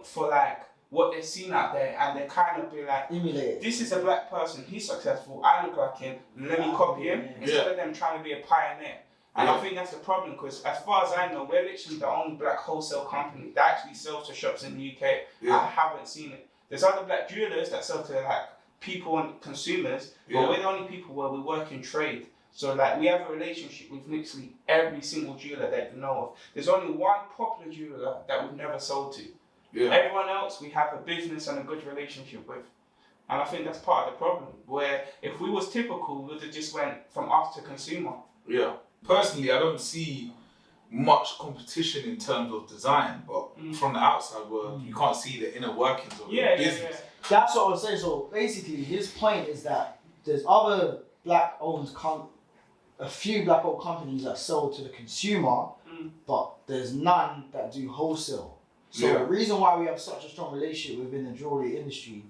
[SPEAKER 3] for like what they're seeing out there, and they kind of be like,
[SPEAKER 2] emulate.
[SPEAKER 3] This is a black person, he's successful, I look like him, let me copy him, instead of them trying to be a pioneer. And I think that's the problem, because as far as I know, we're literally the only black wholesale company that actually sells to shops in the UK. I haven't seen it. There's other black jewelers that sell to like people and consumers, but we're the only people where we work in trade. So like we have a relationship with literally every single jeweler that you know of. There's only one popular jeweler that we've never sold to. Everyone else we have a business and a good relationship with. And I think that's part of the problem, where if we was typical, we would have just went from us to consumer. Yeah.
[SPEAKER 1] Personally, I don't see much competition in terms of design, but from the outside world, you can't see the inner workings of the business.
[SPEAKER 2] That's what I was saying. So basically, his point is that there's other black-owned a few black-owned companies that sell to the consumer, but there's none that do wholesale. So the reason why we have such a strong relationship within the jewelry industry,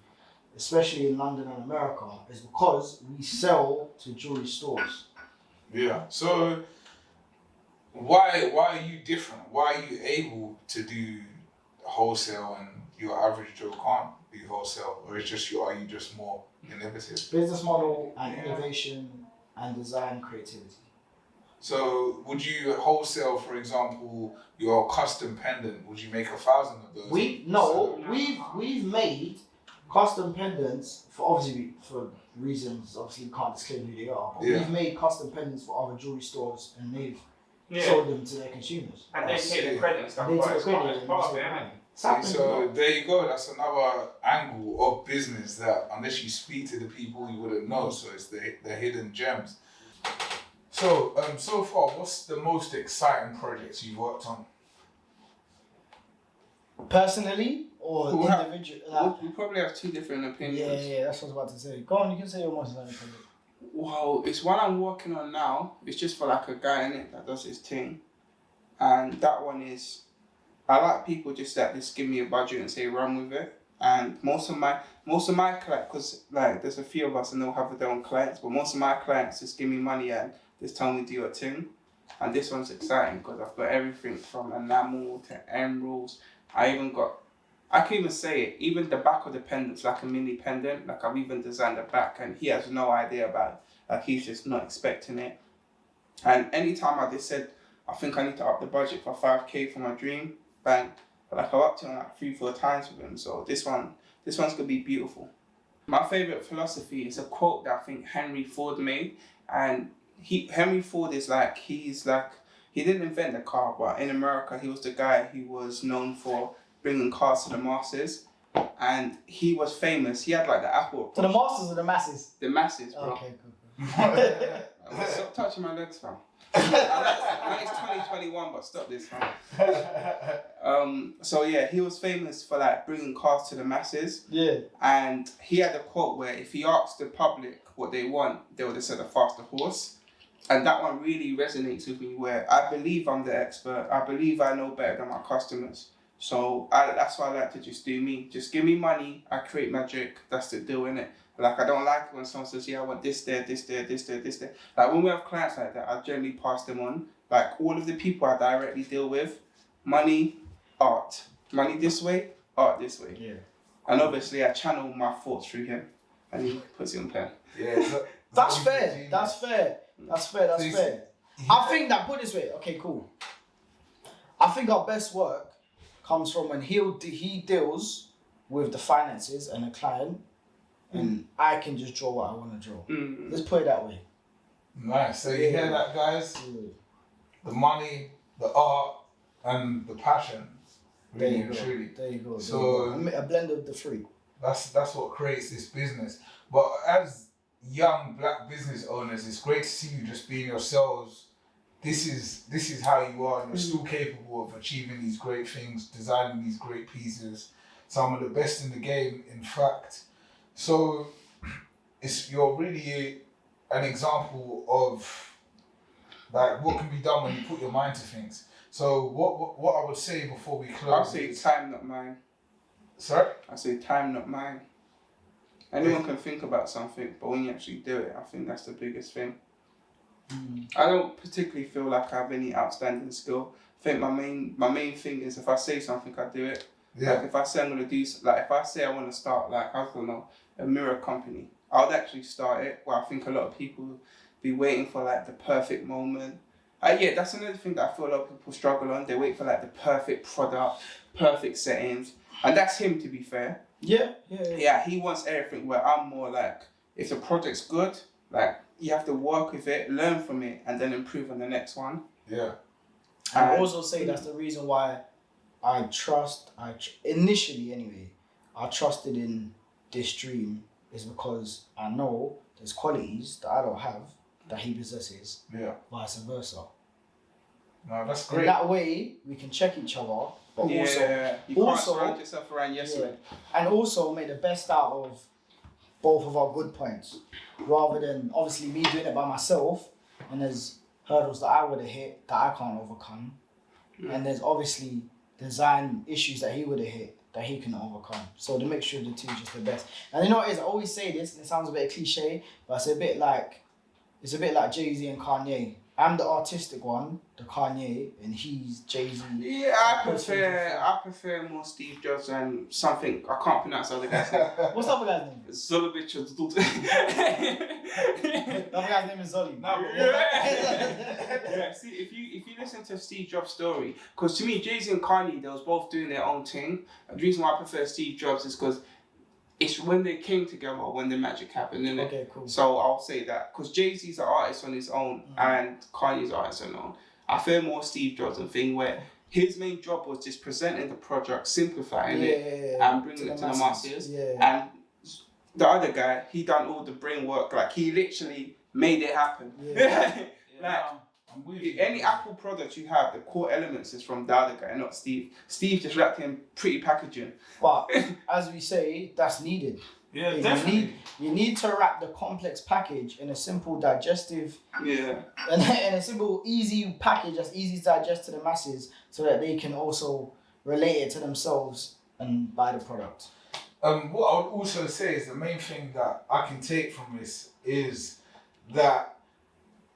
[SPEAKER 2] especially in London and America, is because we sell to jewelry stores.
[SPEAKER 1] Yeah. So why are you different? Why are you able to do wholesale and your average Joe can't do wholesale, or it's just are you just more innovative?
[SPEAKER 2] Business model and innovation and design creativity.
[SPEAKER 1] So would you wholesale, for example, your custom pendant? Would you make 1,000 of those?
[SPEAKER 2] We've made custom pendants for reasons obviously we can't disclaim who they are. But we've made custom pendants for other jewelry stores, and they've sold them to their consumers.
[SPEAKER 3] And they take the credit and stuff.
[SPEAKER 1] So there you go. That's another angle of business that unless you speak to the people, you wouldn't know. So it's the hidden gems. So so far, what's the most exciting projects you've worked on?
[SPEAKER 2] Personally or individual?
[SPEAKER 3] We probably have two different opinions.
[SPEAKER 2] Yeah, that's what I was about to say. Go on, you can say your most exciting project.
[SPEAKER 3] Well, it's one I'm working on now. It's just for like a guy in it that does his thing, and that one is I like people that just give me a budget and say run with it. And most of my clients, because like there's a few of us and they'll have their own clients, but most of my clients just give me money and just tell me do your thing. And this one's exciting because I've got everything from enamel to emeralds. I can even say it, even the back of the pendant's like a mini pendant. Like I've even designed the back and he has no idea about it. Like he's just not expecting it. And anytime I just said, I think I need to up the budget for 5K for my dream, bang. But like I've upped it like 3-4 times with him. So this one's gonna be beautiful. My favorite philosophy is a quote that I think Henry Ford made. And Henry Ford is like, he didn't invent the car, but in America, he was the guy who was known for bringing cars to the masses. And he was famous. He had like the Apple.
[SPEAKER 2] To the masses or the masses?
[SPEAKER 3] The masses, bro.
[SPEAKER 2] Okay, cool.
[SPEAKER 3] Stop touching my legs, fam. I know it's 2021, but stop this, fam. So yeah, he was famous for like bringing cars to the masses.
[SPEAKER 2] Yeah. And
[SPEAKER 3] he had a quote where if he asked the public what they want, they would have said a faster horse. And that one really resonates with me, where I believe I'm the expert. I believe I know better than my customers. So that's why I like to just do me. Just give me money, I create magic. That's the deal, innit? Like, I don't like it when someone says, yeah, I want this there, this there, this there, this there. Like, when we have clients like that, I generally pass them on. Like, all of the people I directly deal with, money, art. Money this way, art this way.
[SPEAKER 2] Yeah.
[SPEAKER 3] And obviously, I channel my thoughts through him. And he puts it on pen.
[SPEAKER 1] Yeah.
[SPEAKER 2] That's fair. That's fair. That's fair. That's fair. I think that, put it this way, okay, cool. I think our best work comes from when he deals with the finances and the client, and I can just draw what I want to draw. Let's put it that way.
[SPEAKER 1] Nice. So you hear that, guys? Yeah. The money, the art, and the passion. Really and truly.
[SPEAKER 2] There you go.
[SPEAKER 1] So
[SPEAKER 2] a blend of the three.
[SPEAKER 1] That's what creates this business. But as young black business owners, it's great to see you just being yourselves. This is how you are, and you're still capable of achieving these great things, designing these great pieces, some of the best in the game, in fact. So you're really an example of like what can be done when you put your mind to things. So what I would say before we close,
[SPEAKER 3] I'll say time, not mine.
[SPEAKER 1] Sorry?
[SPEAKER 3] I say time, not mine. Anyone can think about something, but when you actually do it, I think that's the biggest thing. I don't particularly feel like I have any outstanding skill. I think my main thing is if I say something, I do it. Yeah. Like if I say I'm gonna do, like if I say I want to start, like I don't know, a mirror company, I would actually start it. Where I think a lot of people be waiting for like the perfect moment. Yeah, that's another thing that I feel a lot of people struggle on. They wait for like the perfect product, perfect settings, and that's him, to be fair.
[SPEAKER 2] Yeah.
[SPEAKER 3] Yeah, he wants everything. Where I'm more like, if the project's good, like you have to work with it, learn from it, and then improve on the next one.
[SPEAKER 1] Yeah.
[SPEAKER 2] And I also say that's the reason why initially anyway, I trusted in this dream is because I know there's qualities that I don't have that he possesses. Yeah. Vice versa.
[SPEAKER 1] No, that's great.
[SPEAKER 2] In that way, we can check each other, but
[SPEAKER 3] you can't surround yourself around men.
[SPEAKER 2] And also make the best out of both of our good points, rather than obviously me doing it by myself, and there's hurdles that I would have hit that I can't overcome, and there's obviously design issues that he would have hit that he can overcome. So the mixture of the two is just the best. And you know what it is, I always say this, and it sounds a bit cliche, but it's a bit like Jay-Z and Kanye. I'm the artistic one, the Kanye, and he's Jay-Z.
[SPEAKER 3] Yeah, I prefer more Steve Jobs and something, I can't pronounce the other guy's name.
[SPEAKER 2] What's the other guy's name?
[SPEAKER 3] Zolovich.
[SPEAKER 2] The other guy's name is Zoli.
[SPEAKER 3] Yeah, see, if you listen to Steve Jobs' story, because to me, Jay-Z and Kanye, they was both doing their own thing. And the reason why I prefer Steve Jobs is because it's when they came together when the magic happened, innit?
[SPEAKER 2] Okay, cool.
[SPEAKER 3] So I'll say that. Because Jay-Z's an artist on his own and Kanye's an artist on his own. I feel more Steve Jobs and thing where his main job was just presenting the project, simplifying it, and bringing it to the masses. Yeah. And the other guy, he done all the brain work. Like, he literally made it happen. Yeah. Any Apple product you have, the core elements is from the other guy, not Steve. Steve just wrapped in pretty packaging. But
[SPEAKER 2] as we say, that's needed.
[SPEAKER 1] Yeah, definitely.
[SPEAKER 2] You need to wrap the complex package in a simple, digestive, and a simple, easy package that's easy to digest to the masses, so that they can also, relate it to themselves and buy the product.
[SPEAKER 1] What I would also say is the main thing that I can take from this is that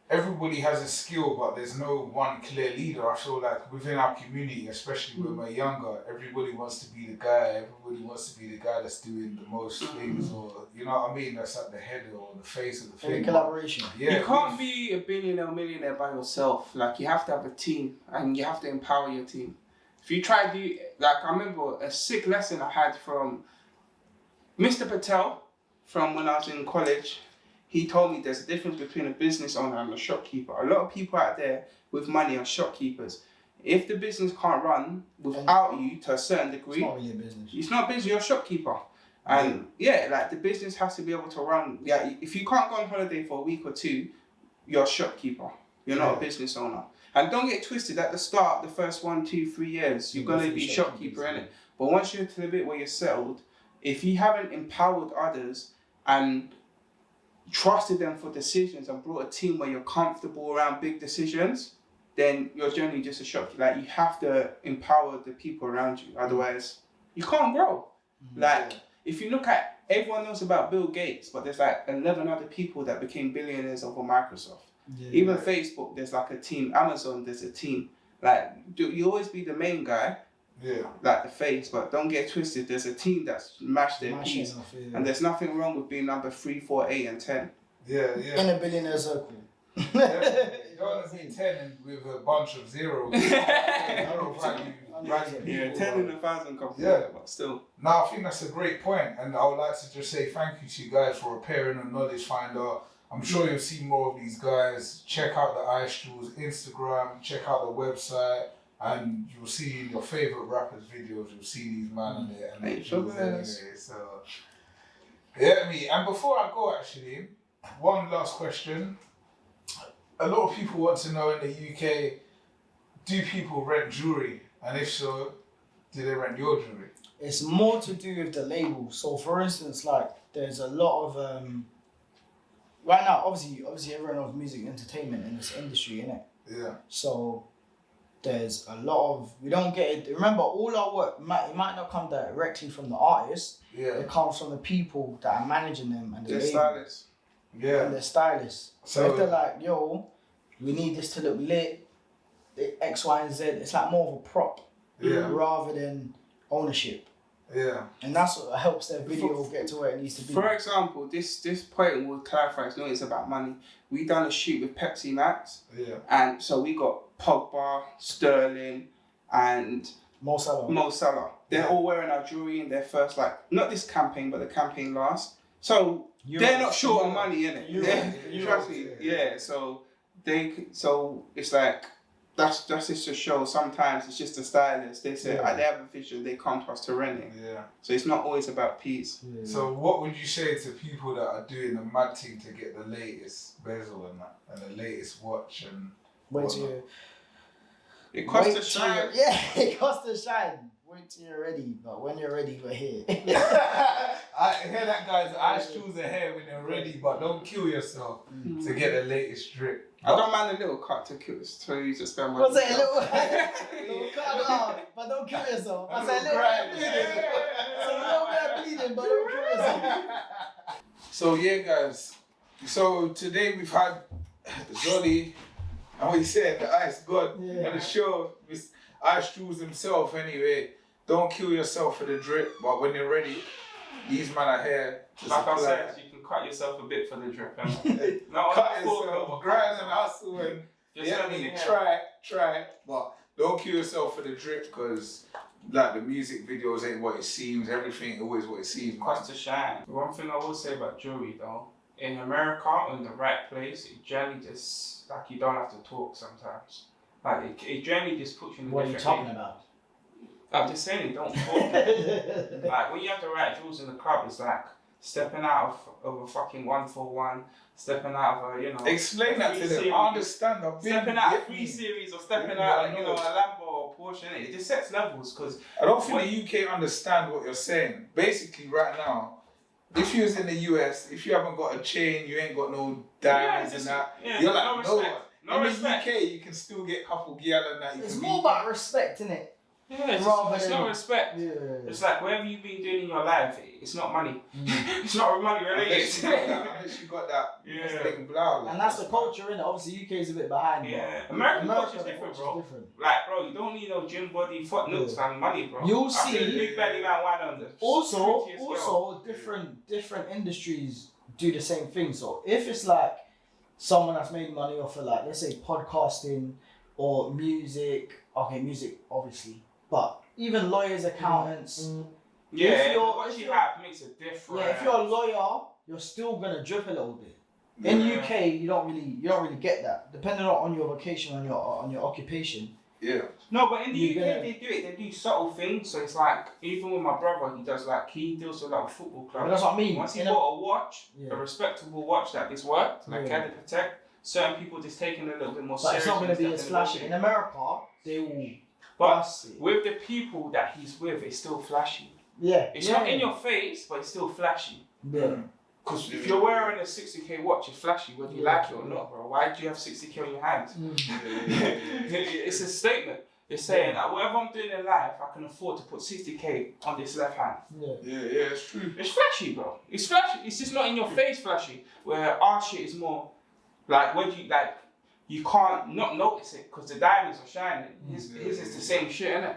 [SPEAKER 1] everybody has a skill, but there's no one clear leader. I feel like within our community, especially when we're younger, everybody wants to be the guy. Everybody wants to be the guy that's doing the most things, or you know what I mean. That's at the head or the face of the thing.
[SPEAKER 2] Collaboration.
[SPEAKER 1] Yeah,
[SPEAKER 3] you can't be a billionaire or millionaire by yourself. Like you have to have a team, and you have to empower your team. If you try to do, like I remember a sick lesson I had from Mr. Patel from when I was in college. He told me there's a difference between a business owner and a shopkeeper. A lot of people out there with money are shopkeepers. If the business can't run without you to a certain degree,
[SPEAKER 2] it's not really a business.
[SPEAKER 3] It's not a business, you're a shopkeeper. And yeah, like the business has to be able to run. Yeah, if you can't go on holiday for a week or two, you're a shopkeeper. You're not a business owner. And don't get twisted, at the start, the first 1, 2, 3 years, you're going to be shopkeeper, innit? But once you're to the bit where you're settled, if you haven't empowered others and trusted them for decisions and brought a team where you're comfortable around big decisions, then you're generally just a shopkeeper. Like you have to empower the people around you, otherwise you can't grow. Like if you look at, everyone knows about Bill Gates, but there's like 11 other people that became billionaires over Microsoft. Even Facebook, there's like a team. Amazon, there's a team. Like you always be the main guy, like the face, but don't get twisted. There's a team that's mashed their piece, and there's nothing wrong with being number 3, 4, 8, and 10.
[SPEAKER 2] In a billionaire circle.
[SPEAKER 1] You don't want to be 10 with a bunch of zeros. I don't value
[SPEAKER 3] 10 in 1,000 comes. But still.
[SPEAKER 1] No, I think that's a great point, and I would like to just say thank you to you guys for appearing on KnowledgeFinder. I'm sure you'll see more of these guys. Check out the IceJewlz Instagram, check out the website, and you'll see in your favourite rappers' videos, you'll see these man in there. And anyway, so, yeah, me. And before I go, actually, one last question. A lot of people want to know in the UK, do people rent jewellery? And if so, do they rent your jewellery?
[SPEAKER 2] It's more to do with the label. So, for instance, like, there's a lot of... right now, obviously everyone knows music entertainment in this industry, innit?
[SPEAKER 1] Yeah.
[SPEAKER 2] So there's a lot of, we don't get it. Remember, all our work, it might not come directly from the artists.
[SPEAKER 1] Yeah.
[SPEAKER 2] It comes from the people that are managing them and the
[SPEAKER 3] stylists.
[SPEAKER 1] Yeah.
[SPEAKER 2] And the stylists. So if they're like, yo, we need this to look lit, X, Y, and Z, it's like more of a prop rather than ownership.
[SPEAKER 1] Yeah.
[SPEAKER 2] And that's what helps their video get to where it needs to be.
[SPEAKER 3] For example, this point will clarify, it's not it's about money. We done a shoot with Pepsi Max.
[SPEAKER 1] Yeah.
[SPEAKER 3] And so we got Pogba, Sterling, and
[SPEAKER 2] Mo Salah.
[SPEAKER 3] They're all wearing our jewelry in their first, like, not this campaign, but the campaign last. So they're not short on money, innit? Trust me. Yeah. So it's like, that's just to show sometimes it's just a stylist. They say, they have a vision, they come to us to rent it.
[SPEAKER 1] Yeah.
[SPEAKER 3] So it's not always about peace.
[SPEAKER 1] Yeah. So what would you say to people that are doing the mad thing to get the latest bezel and that, and the latest watch and
[SPEAKER 3] it costs to shine.
[SPEAKER 2] It costs to shine. Wait till you're ready, but when you're ready, we're here.
[SPEAKER 1] I hear that, guys. IceJewlz are here when you're ready, but don't kill yourself to get the latest drip.
[SPEAKER 3] I don't mind a little cut to kill, so you just spend money.
[SPEAKER 2] What's that? A little cut, but don't kill yourself. I said a little bit of bleeding. So a little bit of bleeding, but don't kill yourself.
[SPEAKER 1] So yeah, guys. So today we've had Zolly, and we said the Ice God on the show with IceJewlz himself. Anyway, don't kill yourself for the drip, but when you're ready, these men are here.
[SPEAKER 3] Like I said, you can cut yourself a bit for the drip.
[SPEAKER 1] No, cut yourself, grind and hustle, and try, but don't kill yourself for the drip, because like the music videos ain't what it seems. Everything always what it seems.
[SPEAKER 3] Costs to shine. One thing I will say about jewelry though, in America, in the right place, it generally just like you don't have to talk sometimes. Like it generally just puts you in a
[SPEAKER 2] What are you talking about?
[SPEAKER 3] I'm just saying, don't talk. Like when you have the right jewels in the club, it's like stepping out of a fucking 141, stepping out of a,
[SPEAKER 1] Explain that to them. I understand.
[SPEAKER 3] Stepping out of 3 Series or stepping out of, a Lambo or Porsche, innit? It just sets levels, because
[SPEAKER 1] I don't think the UK understand what you're saying. Basically, right now, if you was in the US, if you haven't got a chain, you ain't got no diamonds and that, you're like, no one. In the UK, you can still get a couple gyal and that.
[SPEAKER 2] It's more about respect, innit?
[SPEAKER 3] Yeah, it's not respect. Yeah. It's like whatever you've been doing in your life, it's not money. It's not money related.
[SPEAKER 1] Unless you got that big blow.
[SPEAKER 2] And that's the culture, innit? Obviously, UK is a bit behind.
[SPEAKER 3] Yeah, American culture is different, bro. Like, bro, you don't need no gym body, foot notes, and money, bro.
[SPEAKER 2] You'll see.
[SPEAKER 3] Big belly man, wine on this.
[SPEAKER 2] Also, different industries do the same thing. So if it's like someone that's made money off of, like, let's say podcasting or music. Okay, music obviously, but even lawyers, accountants.
[SPEAKER 3] Yeah, what you have makes a difference.
[SPEAKER 2] Yeah, if you're a lawyer, you're still gonna drip a little bit. In UK, you don't really get that. Depending on your vocation, on your occupation.
[SPEAKER 1] Yeah.
[SPEAKER 3] No, but in the UK they do subtle things. So it's like, even with my brother, he deals with like a football club.
[SPEAKER 2] But that's what I mean.
[SPEAKER 3] Once he bought a watch, a respectable watch that this worked, like Kelly Protect, certain people just taking it a little bit more serious.
[SPEAKER 2] But it's not going to be as flashy. In America, they will.
[SPEAKER 3] But with the people that he's with, it's still flashy.
[SPEAKER 2] Yeah.
[SPEAKER 3] It's not in your face, but it's still flashy.
[SPEAKER 2] Yeah.
[SPEAKER 3] Because if you're wearing a 60k watch, it's flashy whether you like it or not, bro. Why do you have 60k on your hand? It's a statement. It's saying that whatever I'm doing in life, I can afford to put 60k on this left hand.
[SPEAKER 1] Yeah, it's true.
[SPEAKER 3] It's flashy, bro. It's flashy. It's just not in your face flashy. Where our shit is more like when you can't not notice it because the diamonds are shining. His is the same shit, innit?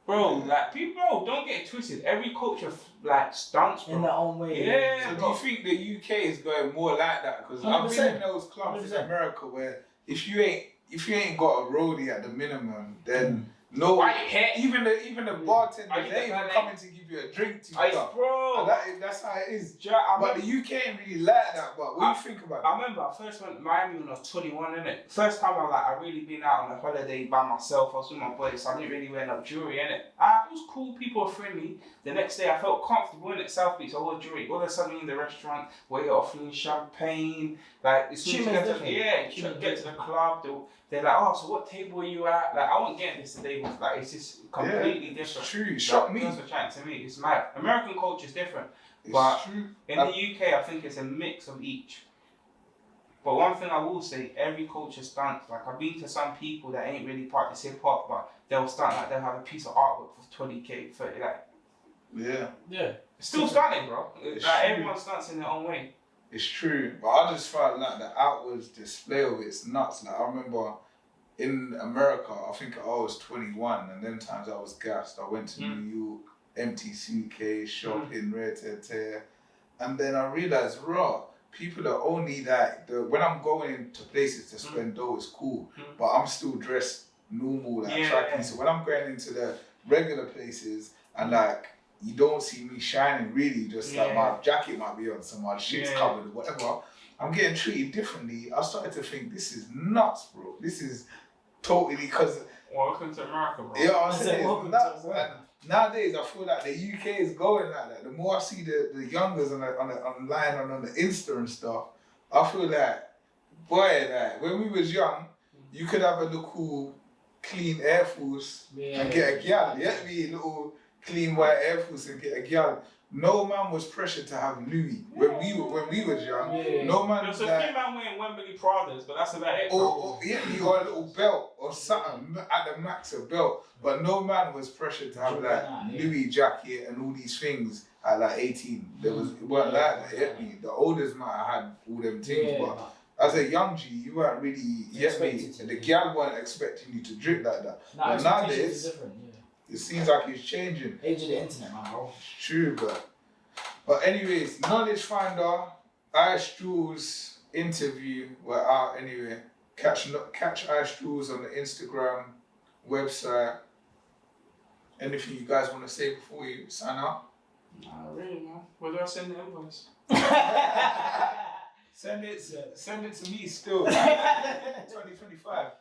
[SPEAKER 3] Bro, like people, don't get it twisted. Every culture stunts, bro.
[SPEAKER 2] In their own way.
[SPEAKER 3] Yeah.
[SPEAKER 1] So do you think the UK is going more like that? Because I've been in those clubs in America where if you ain't got a roadie at the minimum, then even the bartender, they even coming to give you a drink to you.
[SPEAKER 3] Bro.
[SPEAKER 1] That's how it is. But the UK ain't really like that. But what do you think about it?
[SPEAKER 3] I remember I first went to Miami when I was 21, innit? First time I really been out on a holiday by myself. I was with my boys, so I didn't really wear no jewelry, innit? It was cool, people were friendly. The next day I felt comfortable in it, South Beach, I wore jewelry. All of a sudden in the restaurant where you're offering champagne, like as soon as you get to the club, they're like, oh, so what table are you at? Like, I won't get this today, but like, it's just completely different.
[SPEAKER 1] It's true, it shocked me.
[SPEAKER 3] That's what trying to me, it's mad. American culture is different. But in the UK, I think it's a mix of each. But one thing I will say, every culture stunts. Like, I've been to some people that ain't really practice hip hop, but they'll stunt like they'll have a piece of artwork for 20k, 30, like.
[SPEAKER 1] Yeah.
[SPEAKER 3] It's still stunning, bro. Like, everyone stunts in their own way.
[SPEAKER 1] It's true, but I just felt like the outwards display of it's nuts. Like I remember in America, I think I was 21, and then times I was gassed. I went to New York, empty suitcase, shopping, tear, and then I realized, people are only like when I'm going to places to spend dough, it's cool, but I'm still dressed normal, like tracking. So when I'm going into the regular places and like. You don't see me shining really, just like my jacket might be on, some my shit's covered or whatever. I'm getting treated differently. I started to think, this is nuts, bro. This is totally because...
[SPEAKER 3] Welcome to America, bro.
[SPEAKER 1] Yeah, I'm saying it's nuts. And nowadays, I feel like the UK is going like that. The more I see the youngers online and on the Insta and stuff, I feel like, boy, like when we was young, you could have a little clean Air Force and get a gal. You had to be a little... clean white Air Force and get a gal. No man was pressured to have Louis when we was young. No man.
[SPEAKER 3] There's a few man wearing Wembley Pradas, but that's about it.
[SPEAKER 1] Or a little belt or something at the max, a belt. But no man was pressured to have like Louis jacket and all these things at like 18. It weren't like that. Yet me. The oldest might have had all them things, but as a young G, you weren't really the gal weren't expecting you to drip like that. But nowadays. It seems like it's changing.
[SPEAKER 2] Age of the internet, man, bro.
[SPEAKER 1] It's true, but anyways, KnowledgeFinder, IceJewlz interview, we're out anyway. Catch IceJewlz on the Instagram, website. Anything you guys want to say before we sign out?
[SPEAKER 3] Not really, man. Where do I send the invoice?
[SPEAKER 1] Send it to me still. 2025.